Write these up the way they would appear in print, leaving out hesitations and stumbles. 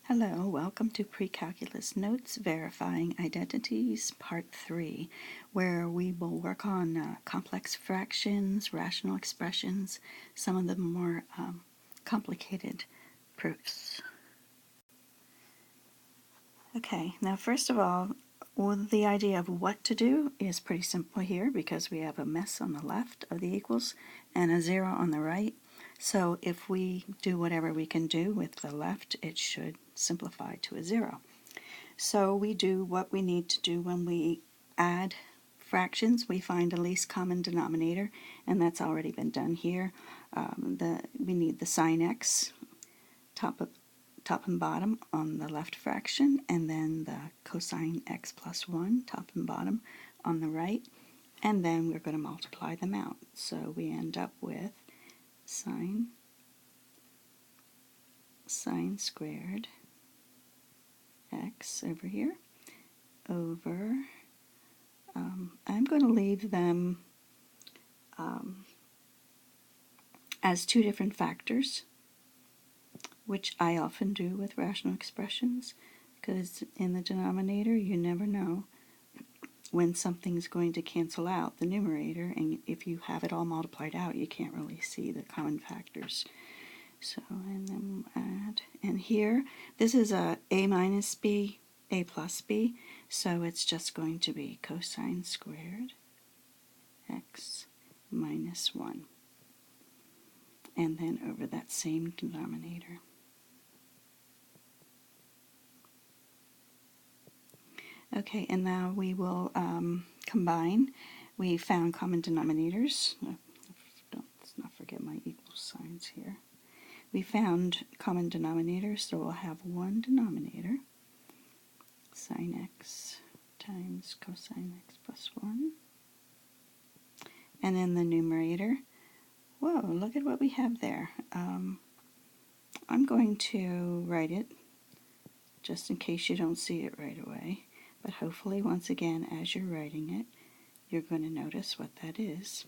Hello, welcome to Precalculus Notes Verifying Identities, Part 3, where we will work on complex fractions, rational expressions, some of the more complicated proofs. Okay, now first of all, the idea of what to do is pretty simple here because we have a mess on the left of the equals and a 0 on the right. So if we do whatever we can do with the left, it should simplify to a 0. So we do what we need to do when we add fractions. We find a least common denominator, and that's already been done here. We need the sine x, top and bottom on the left fraction, and then the cosine x plus 1, top and bottom on the right, and then we're going to multiply them out. So we end up with sine squared x over here over, I'm going to leave them as two different factors, which I often do with rational expressions, because in the denominator you never know when something's going to cancel out the numerator, and if you have it all multiplied out you can't really see the common factors. So, and then we'll add, and here this is a minus b, a plus b, so it's just going to be cosine squared x minus 1, and then over that same denominator. Okay, and now we will combine. We found common denominators. Let's not forget my equal signs here. We found common denominators, so we'll have one denominator, sine x times cosine x plus 1. And in the numerator, whoa, look at what we have there. I'm going to write it just in case you don't see it right away. But hopefully, once again, as you're writing it, you're going to notice what that is.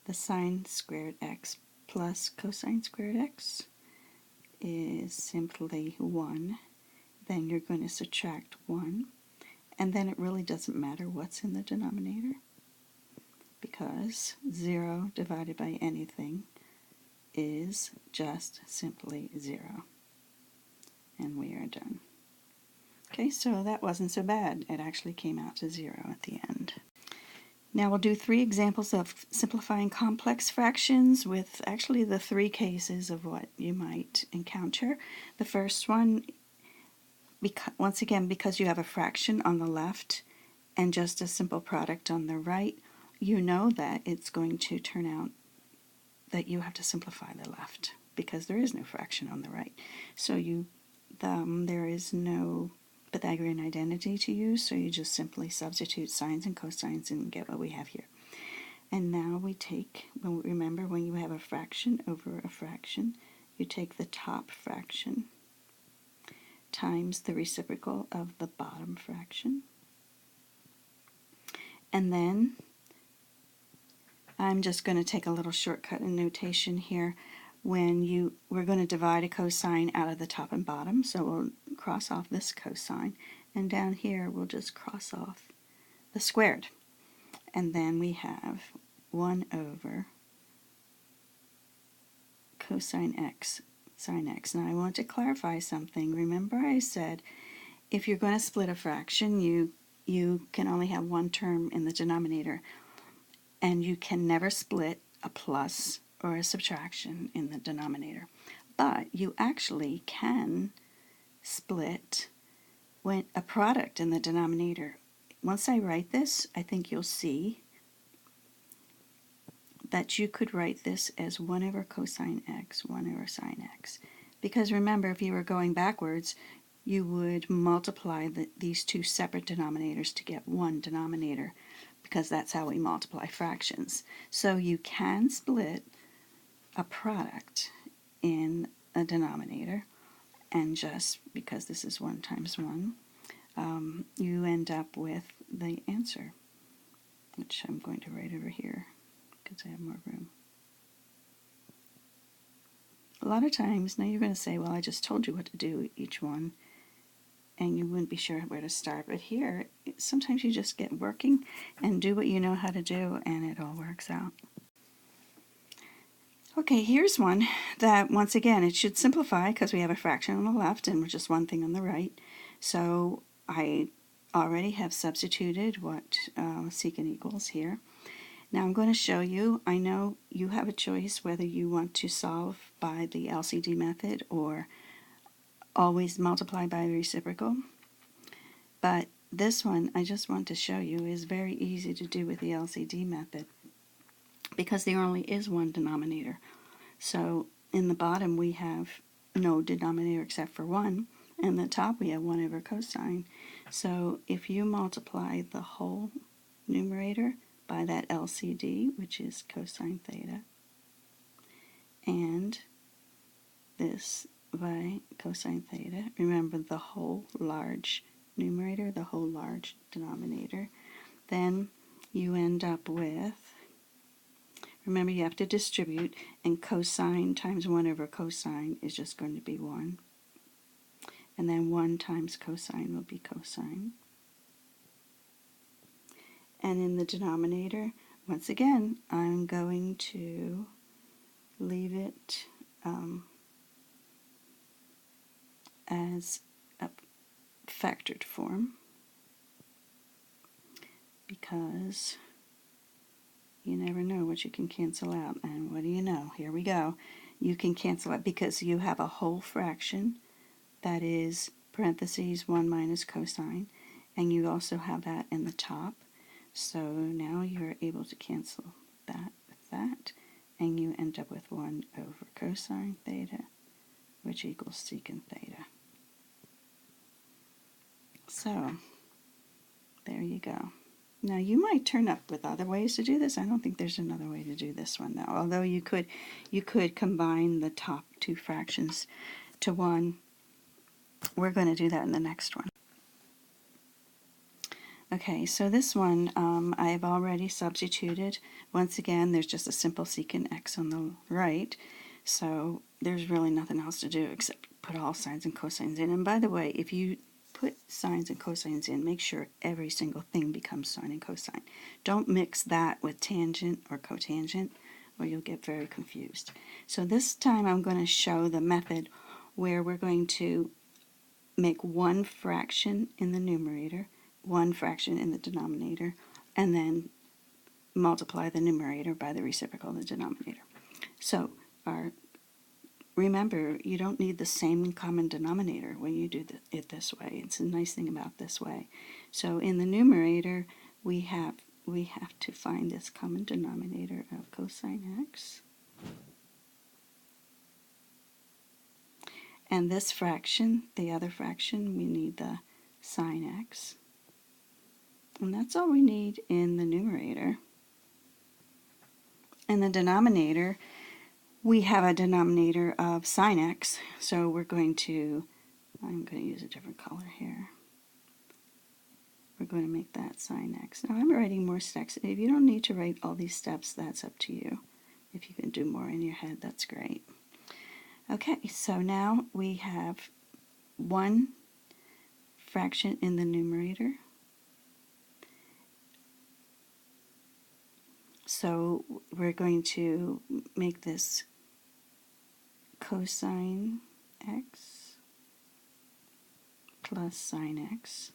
The sine squared x plus cosine squared x is simply 1. Then you're going to subtract 1. And then it really doesn't matter what's in the denominator, because 0 divided by anything is just simply 0. And we are done. Okay, so that wasn't so bad. It actually came out to 0 at the end. Now we'll do 3 examples of simplifying complex fractions with actually the 3 cases of what you might encounter. The first one, once again, because you have a fraction on the left and just a simple product on the right, you know that it's going to turn out that you have to simplify the left because there is no fraction on the right. So there is no Pythagorean identity to use, so you just simply substitute sines and cosines and get what we have here. And now we take, remember when you have a fraction over a fraction, you take the top fraction times the reciprocal of the bottom fraction. And then I'm just going to take a little shortcut in notation here. When we're going to divide a cosine out of the top and bottom, so we'll cross off this cosine, and down here we'll just cross off the squared. And then we have 1 over cosine x sine x. Now I want to clarify something. Remember I said if you're going to split a fraction, you can only have one term in the denominator, and you can never split a plus or a subtraction in the denominator. But you actually can split a product in the denominator. Once I write this, I think you'll see that you could write this as 1 over cosine x, 1 over sine x. Because remember, if you were going backwards, you would multiply these two separate denominators to get one denominator, because that's how we multiply fractions. So you can split a product in a denominator, and just because this is 1 times 1, you end up with the answer, which I'm going to write over here because I have more room. A lot of times, now you're going to say, well, I just told you what to do each one, and you wouldn't be sure where to start. But here, sometimes you just get working and do what you know how to do, and it all works out. Okay, here's one that, once again, it should simplify because we have a fraction on the left and just one thing on the right. So I already have substituted what secant equals here. Now I'm going to show you. I know you have a choice whether you want to solve by the LCD method or always multiply by the reciprocal. But this one, I just want to show you, is very easy to do with the LCD method because there only is one denominator. So in the bottom we have no denominator except for 1, and the top we have 1 over cosine. So if you multiply the whole numerator by that LCD, which is cosine theta, and this by cosine theta, remember the whole large numerator, the whole large denominator, then you end up with, remember you have to distribute, and cosine times 1 over cosine is just going to be 1. And then 1 times cosine will be cosine. And in the denominator, once again, I'm going to leave it as a factored form because you never know what you can cancel out. And what do you know? Here we go. You can cancel it because you have a whole fraction that is parentheses 1 minus cosine, and you also have that in the top. So now you're able to cancel that with that, and you end up with 1 over cosine theta, which equals secant theta. So there you go. Now you might turn up with other ways to do this. I don't think there's another way to do this one though. Although you could combine the top two fractions to one. We're going to do that in the next one. Okay, so this one I've already substituted. Once again, there's just a simple secant x on the right, so there's really nothing else to do except put all sines and cosines in. And by the way, if you put sines and cosines in, make sure every single thing becomes sine and cosine. Don't mix that with tangent or cotangent, or you'll get very confused. So this time I'm going to show the method where we're going to make one fraction in the numerator, one fraction in the denominator, and then multiply the numerator by the reciprocal of the denominator. So remember, you don't need the same common denominator when you do it this way. It's a nice thing about this way. So in the numerator, we have to find this common denominator of cosine x. And this fraction, the other fraction, we need the sine x. And that's all we need in the numerator. In the denominator, we have a denominator of sine x, so I'm going to use a different color here. We're going to make that sine x. Now I'm writing more steps. If you don't need to write all these steps, that's up to you. If you can do more in your head, that's great. Okay, so now we have one fraction in the numerator. So we're going to make this cosine x plus sine x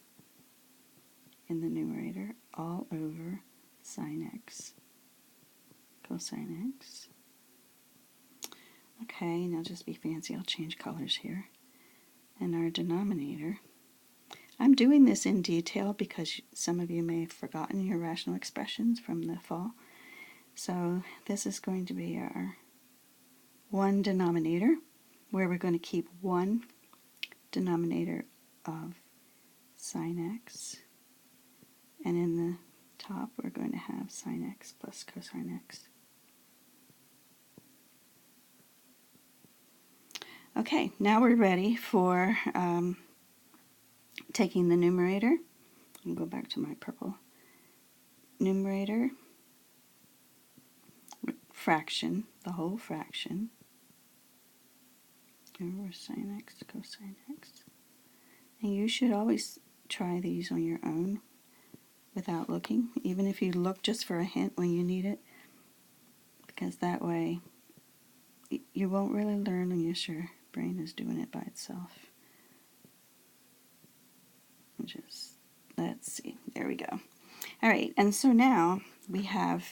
in the numerator all over sine x cosine x. Okay, now just be fancy, I'll change colors here. And our denominator, I'm doing this in detail because some of you may have forgotten your rational expressions from the fall. So this is going to be our one denominator, where we're going to keep one denominator of sine x, and in the top we're going to have sine x plus cosine x. Okay, now we're ready for taking the numerator. I'll go back to my purple. Numerator, fraction, the whole fraction, over sine x, cosine x. And you should always try these on your own without looking, even if you look just for a hint when you need it, because that way you won't really learn unless your brain is doing it by itself. Just, let's see, there we go. All right, and so now we have,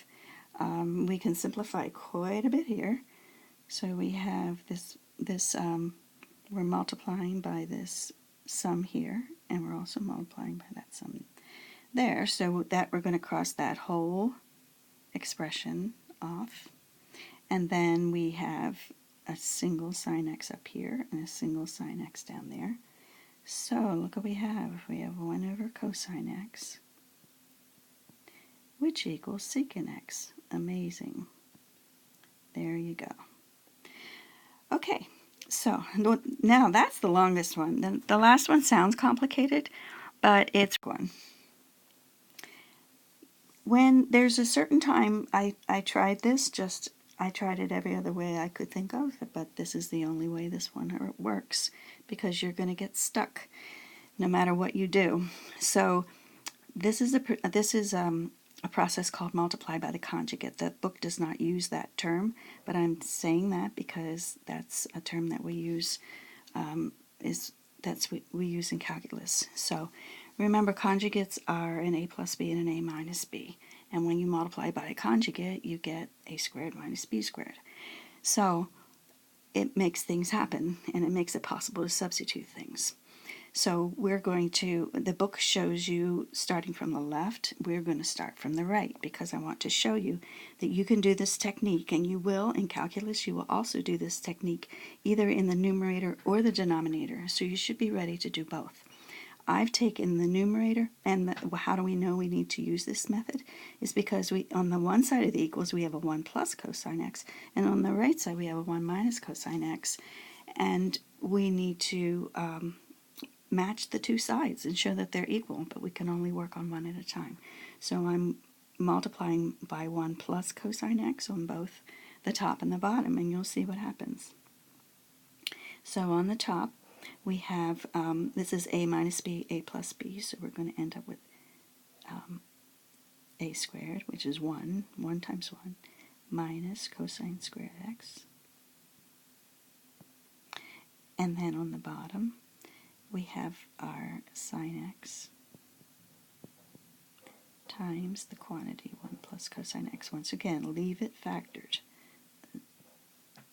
we can simplify quite a bit here. So we have this, we're multiplying by this sum here, and we're also multiplying by that sum there. So that we're going to cross that whole expression off. And then we have a single sine x up here and a single sine x down there. So look what we have. We have 1 over cosine x, which equals secant x. Amazing. There you go. Okay, so now that's the longest one. The last one sounds complicated, but it's one. When there's a certain time, I tried this, I tried it every other way I could think of, but this is the only way this one works, because you're going to get stuck no matter what you do. So this is a process called multiply by the conjugate. The book does not use that term, but I'm saying that because that's a term that we use, we use in calculus. So remember, conjugates are an a plus b and an a minus b. And when you multiply by a conjugate, you get a squared minus b squared. So it makes things happen, and it makes it possible to substitute things. So we're going to, the book shows you starting from the left. We're going to start from the right, because I want to show you that you can do this technique, and you will in calculus. You will also do this technique either in the numerator or the denominator. So you should be ready to do both. I've taken the numerator, and how do we know we need to use this method? Is because on the one side of the equals we have a 1 plus cosine x, and on the right side we have a 1 minus cosine x, and we need to match the two sides and show that they're equal, but we can only work on one at a time. So I'm multiplying by 1 plus cosine x on both the top and the bottom, and you'll see what happens. So on the top, we have, this is a minus b, a plus b, so we're going to end up with a squared, which is 1 times 1, minus cosine squared x. And then on the bottom, we have our sine x times the quantity 1 plus cosine x. Once again, leave it factored.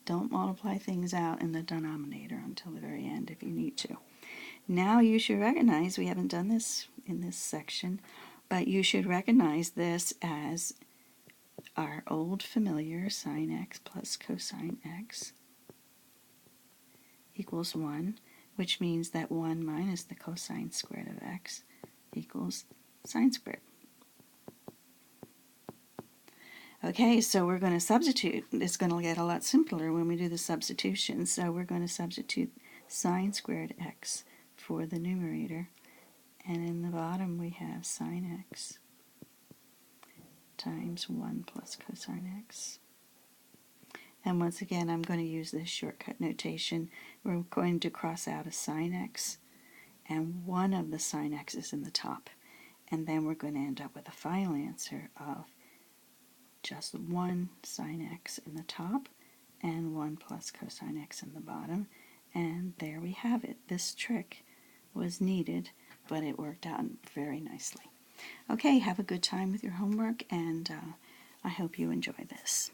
Don't multiply things out in the denominator until the very end if you need to. Now you should recognize, we haven't done this in this section, but you should recognize this as our old familiar sine x plus cosine x equals 1, which means that 1 minus the cosine squared of x equals sine squared. Okay, so we're going to substitute. It's going to get a lot simpler when we do the substitution. So we're going to substitute sine squared x for the numerator. And in the bottom we have sine x times 1 plus cosine x. And once again, I'm going to use this shortcut notation. We're going to cross out a sine x, and one of the sine x's in the top. And then we're going to end up with a final answer of just 1 sine x in the top and 1 plus cosine x in the bottom. And there we have it. This trick was needed, but it worked out very nicely. Okay, have a good time with your homework, and I hope you enjoy this.